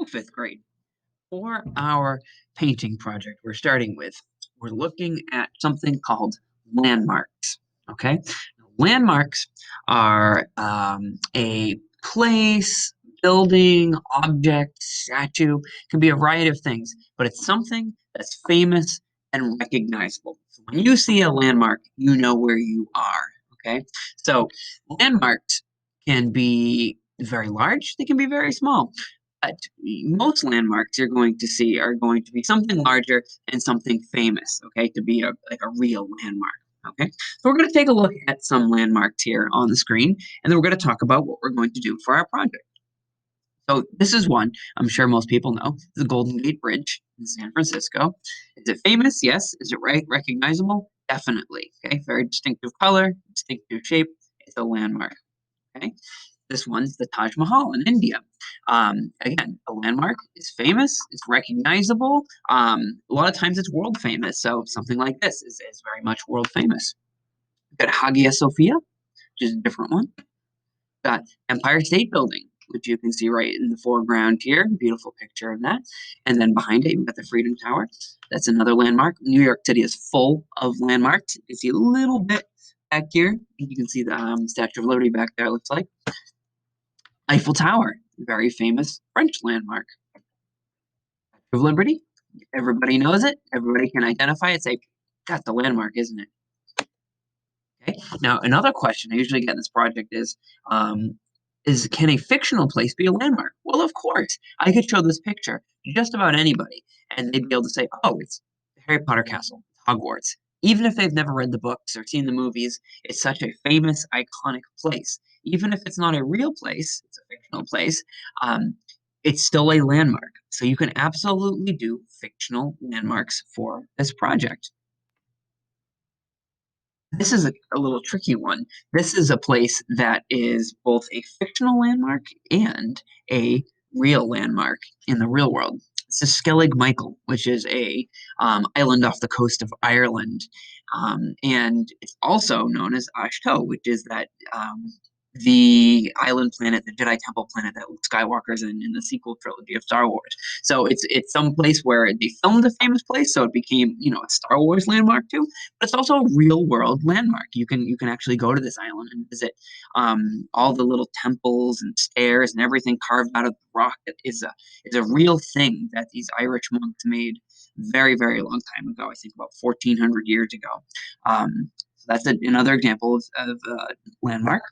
fifth grade. For our painting project we're looking at something called landmarks. Okay? Landmarks are a place, building, object, statue, can be a variety of things, but it's something that's famous and recognizable. So when you see a landmark, you know where you are. Okay? So landmarks can be very large, they can be very small. But most landmarks you're going to see are going to be something larger and something famous, okay, to be like a real landmark. Okay, so we're going to take a look at some landmarks here on the screen, and then we're going to talk about what we're going to do for our project. So this is one I'm sure most people know, the Golden Gate Bridge in San Francisco. Is it famous? Yes. Is it recognizable? Definitely. Okay, very distinctive color, distinctive shape. It's a landmark. Okay, this one's the Taj Mahal in India. Again, a landmark is famous, it's recognizable. A lot of times it's world famous. So something like this is very much world famous. We've got Hagia Sophia, which is a different one. Got Empire State Building, which you can see right in the foreground here. Beautiful picture of that. And then behind it, you've got the Freedom Tower. That's another landmark. New York City is full of landmarks. You can see a little bit back here. You can see the Statue of Liberty back there, it looks like. Eiffel Tower, very famous French landmark. Statue of Liberty, everybody knows it. Everybody can identify it. Say, that's the landmark, isn't it? Okay. Now, another question I usually get in this project is can a fictional place be a landmark? Well, of course. I could show this picture to just about anybody, and they'd be able to say, oh, it's Harry Potter Castle, Hogwarts. Even if they've never read the books or seen the movies, it's such a famous, iconic place. Even if it's not a real place, it's a fictional place, um, it's still a landmark. So you can absolutely do fictional landmarks for this project. This is a little tricky one. This is a place that is both a fictional landmark and a real landmark in the real world. This is Skellig Michael, which is a island off the coast of Ireland, and it's also known as Ashto, which is that the island planet, the Jedi Temple planet that Luke Skywalker's in the sequel trilogy of Star Wars. So it's some place where they filmed a famous place, so it became a Star Wars landmark too. But it's also a real world landmark. You can actually go to this island and visit all the little temples and stairs and everything carved out of the rock. That is a real thing that these Irish monks made very very long time ago. I think about 1400 years ago. So that's another example of landmark.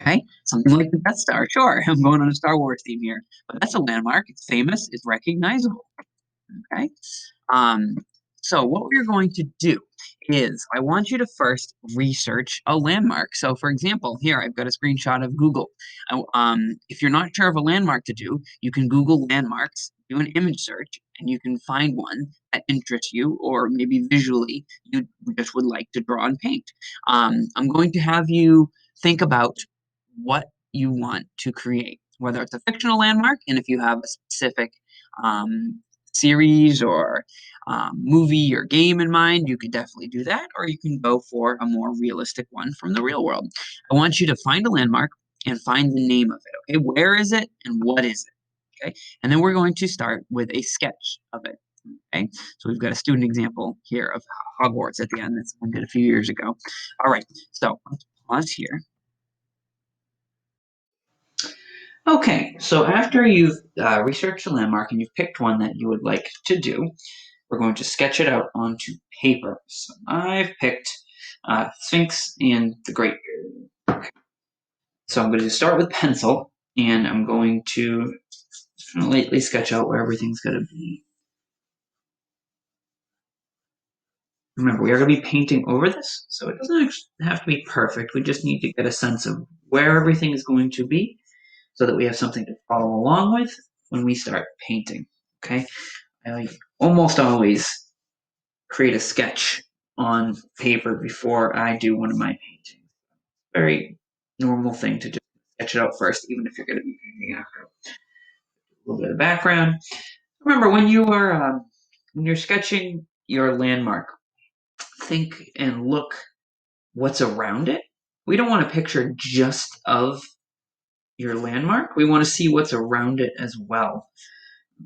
Okay, something like the Death Star. Sure, I'm going on a Star Wars theme here, but that's a landmark. It's famous. It's recognizable. Okay. Um, so what we're going to do is I want you to first research a landmark. So for example, here I've got a screenshot of Google. If you're not sure of a landmark to do, you can Google landmarks, do an image search, and you can find one that interests you, or maybe visually you just would like to draw and paint. I'm going to have you think about what you want to create, whether it's a fictional landmark, and if you have a specific series or movie or game in mind, you could definitely do that, or you can go for a more realistic one from the real world. I want you to find a landmark and find the name of it. Okay, where is it and what is it? Okay, and then we're going to start with a sketch of it. Okay, so we've got a student example here of Hogwarts at the end that someone did a few years ago. All right, so let's pause here. Okay, so after you've researched a landmark and you've picked one that you would like to do, we're going to sketch it out onto paper. So I've picked Sphinx and the Great Pyramid. So I'm going to start with pencil, and I'm going to lightly sketch out where everything's going to be. Remember, we are going to be painting over this, so it doesn't have to be perfect. We just need to get a sense of where everything is going to be so that we have something to follow along with when we start painting. Okay, I almost always create a sketch on paper before I do one of my paintings. Very normal thing to just sketch it out first, even if you're going to be painting after. A little bit of background. Remember, when you're sketching your landmark, think and look what's around it. We don't want a picture just of your landmark. We want to see what's around it as well.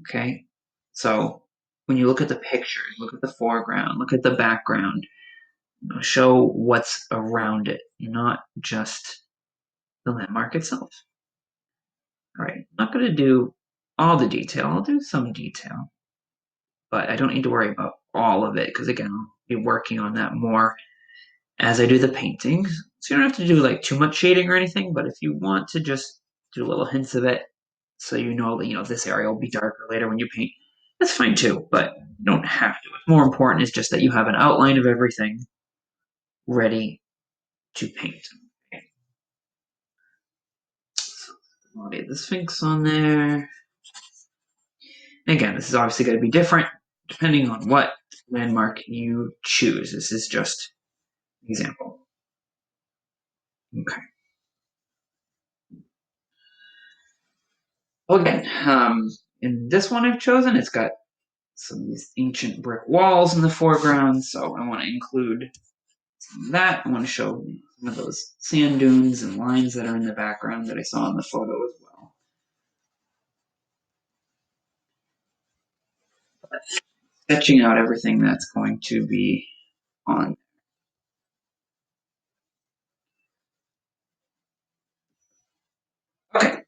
Okay, so when you look at the pictures, look at the foreground, look at the background, show what's around it, not just the landmark itself. All right, I'm not going to do all the detail. I'll do some detail, but I don't need to worry about all of it because again, I'll be working on that more as I do the paintings. So you don't have to do like too much shading or anything, but if you want to just do little hints of it, so you know that this area will be darker later when you paint, that's fine too. But you don't have to. What's more important is just that you have an outline of everything ready to paint. Okay. So the body of the Sphinx on there. Again, this is obviously going to be different depending on what landmark you choose. This is just an example. Okay. Again, in this one I've chosen, it's got some of these ancient brick walls in the foreground, so I want to include some of that. I want to show some of those sand dunes and lines that are in the background that I saw in the photo as well. But sketching out everything that's going to be on. Okay,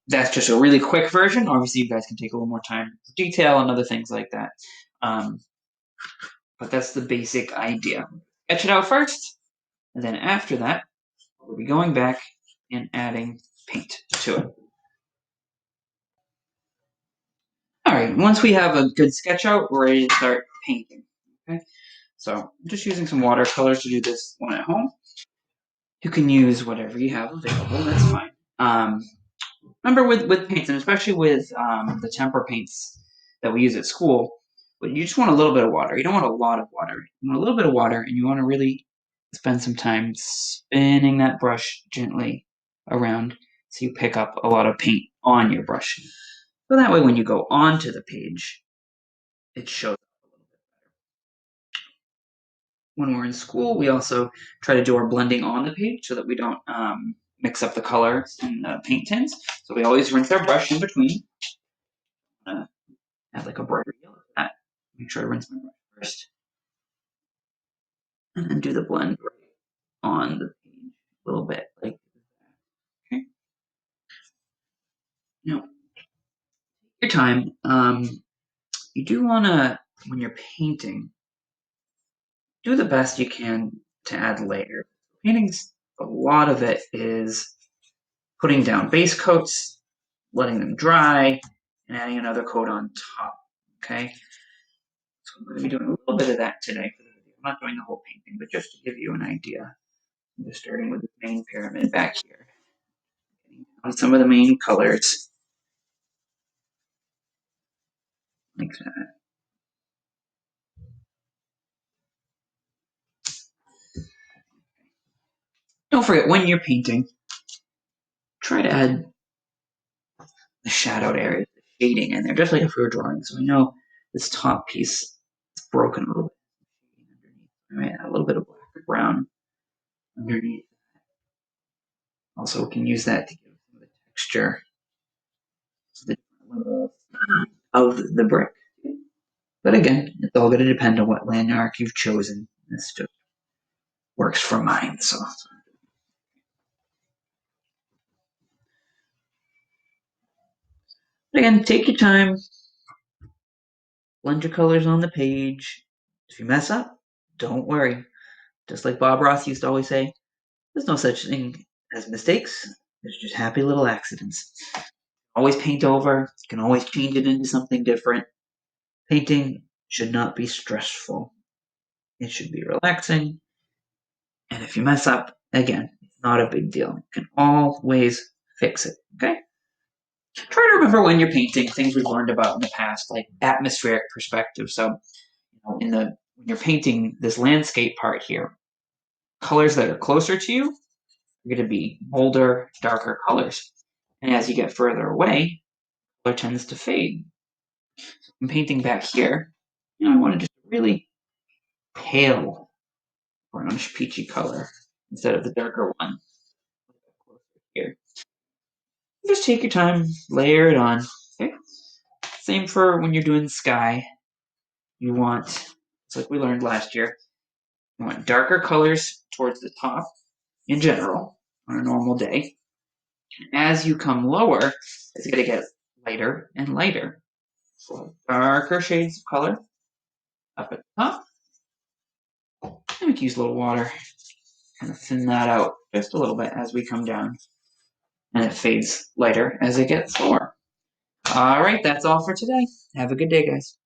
that's just a really quick version. Obviously, you guys can take a little more time for detail and other things like that. Um, but that's the basic idea. Sketch it out first, and then after that, we'll be going back and adding paint to it. All right, once we have a good sketch out, we're ready to start painting. Okay, so I'm just using some watercolors to do this one at home. You can use whatever you have available, that's fine. Remember with paints, and especially with the tempera paints that we use at school, but you just want a little bit of water. You don't want a lot of water. You want a little bit of water, and you want to really spend some time spinning that brush gently around so you pick up a lot of paint on your brush. So that way when you go onto the page, it shows up a little bit better. When we're in school, we also try to do our blending on the page so that we don't mix up the colors in the paint tins. So we always rinse our brush in between. Add like a brighter yellow to that. Make sure I rinse my brush first. And then do the blend right on the page a little bit like that. Okay. Now, your time. You do want to, when you're painting, do the best you can to add layers. Paintings, a lot of it is putting down base coats, letting them dry, and adding another coat on top. Okay, so I'm going to be doing a little bit of that today for the video. I'm not doing the whole painting, but just to give you an idea. I'm just starting with the main pyramid back here. On some of the main colors, like that. Don't forget, when you're painting, try to add the shadowed areas, the shading in there, just like if we were drawing. So we know this top piece is broken a little bit underneath. Right, a little bit of black or brown underneath. Also, we can use that to give some of the texture of the brick. But again, it's all going to depend on what landmark you've chosen. This just works for mine. So again, take your time, blend your colors on the page. If you mess up, don't worry. Just like Bob Ross used to always say, there's no such thing as mistakes. There's just happy little accidents. Always paint over. You can always change it into something different. Painting should not be stressful. It should be relaxing. And if you mess up, again, it's not a big deal. You can always fix it. Okay? Try to remember when you're painting things we've learned about in the past, like atmospheric perspective. So, when you're painting this landscape part here, colors that are closer to you are going to be bolder, darker colors. And as you get further away, color tends to fade. So I'm painting back here. I want to just really pale brownish peachy color instead of the darker one here. Just take your time, layer it on. Okay. Same for when you're doing the sky. You want, it's like we learned last year, you want darker colors towards the top in general on a normal day. As you come lower, it's going to get lighter and lighter. So darker shades of color up at the top. And we can use a little water, kind of thin that out just a little bit as we come down. And it fades lighter as it gets lower. All right, that's all for today. Have a good day, guys.